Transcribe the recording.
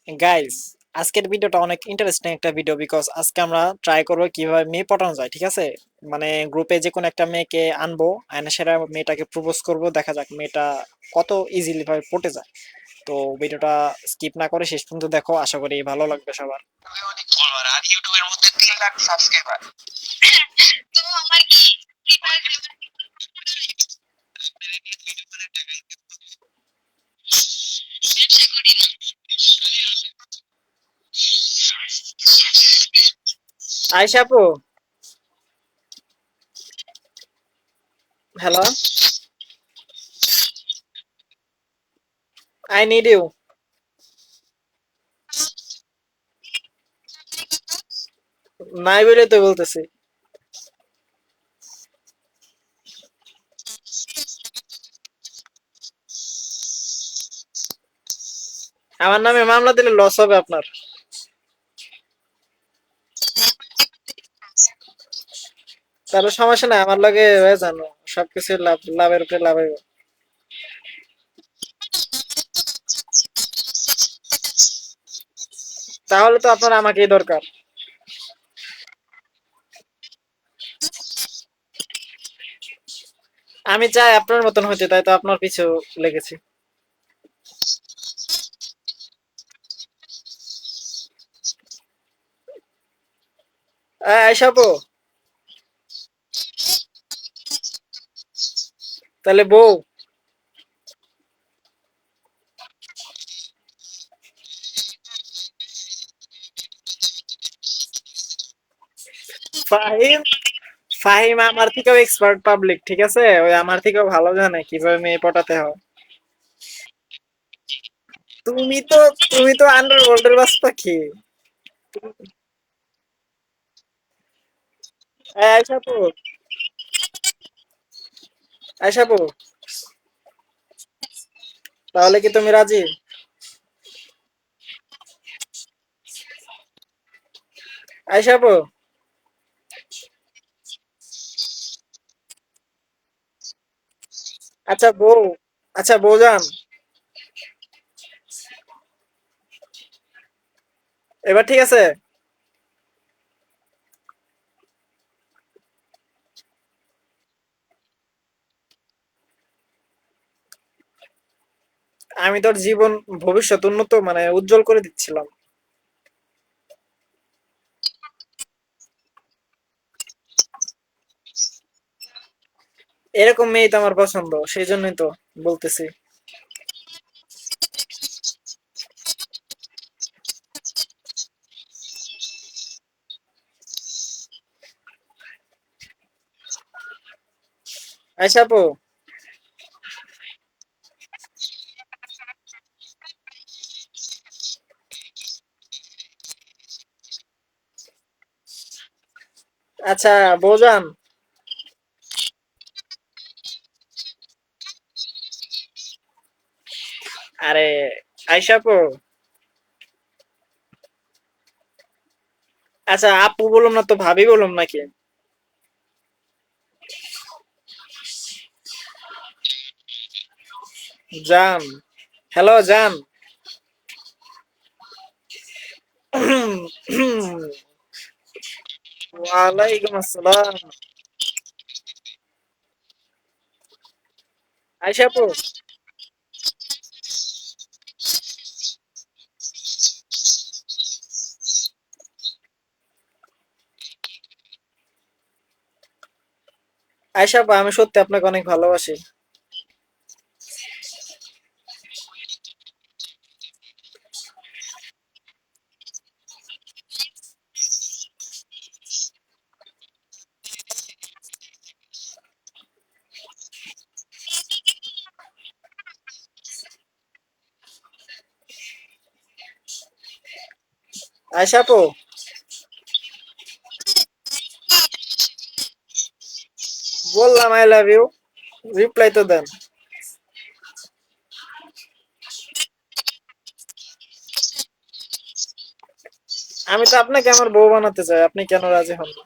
Guys, আজকের ভিডিওটা অনেক ইন্টারেস্টিং একটা ভিডিও বিকজ আজকে আমরা ট্রাই করব কিভাবে মেয়ে পটানো যায়, ঠিক আছে? মানে গ্রুপে যে কোনো একটা মেয়েকে আনবো, এনে সেটা মেয়েটাকে প্রপোজ করব, দেখা যাক মেয়েটা কত ইজিলি ভাবে পটে যায়। তো ভিডিওটা স্কিপ না করে শেষ পর্যন্ত দেখো, আশা করি ভালো লাগবে সবার। আমি অনেক ফলোয়ার আর ইউটিউবের মধ্যে 3 লাখ সাবস্ক্রাইবার। তো আমার কি প্রিপারের ব্যবসা করি না। আয়শা আপু, হ্যালো, আই নিড ইউ। নাই বলে তো বলতেছি। আমার নামে মামলা দিলে লস হবে আপনার। তাহলে সমস্যা নাই, আমার লগে হয়ে জানো সবকিছু লাভ, লাভের উপরে লাভ হইব। তাহলে তো আপনার আমাকেই দরকার। আমি চাই আপনার মতন হইতে, তাই তো আপনার পিছু লেগেছি। আয়শা আপু, তাহলে বউ। ফাহিম, ফাহিম আমার থেকেও এক্সপার্ট পাবলিক, ঠিক আছে? ওই আমার থেকেও ভালো জানে কিভাবে মেয়ে পটাতে হয়। তুমি তো তুমি তো আন্ডারওয়ার্ল্ডের বাস পাখি। আয়শা আপু, আয়শা আপু, তাহলে কি তুমি রাজি? আয়শা আপু, আচ্ছা বউ, আচ্ছা বউজান, এবার ঠিক আছে? আমি তোর জীবন ভবিষ্যৎ উন্নত মানে উজ্জ্বল করে দিচ্ছিলাম। এরকম মেয়ে তো আমার পছন্দ, সেই জন্যই তো বলতেছি। আচ্ছা আপু, আচ্ছা বউজান, আরে আয়শা আপু, আচ্ছা আপু বললাম না তো, ভাবি বললাম নাকি? জান, হ্যালো জান। ওয়ালাইকুম আসসালাম। আয়শা আপু, আয়শা আপু, আমি সত্যি আপনাকে অনেক ভালোবাসি। আয়শা আপু, বললাম আই লাভ ইউ, রিপ্লাই তো দেন। আমি তো আপনাকে আমার বউ বানাতে চাই, আপনি কেন রাজি হন না?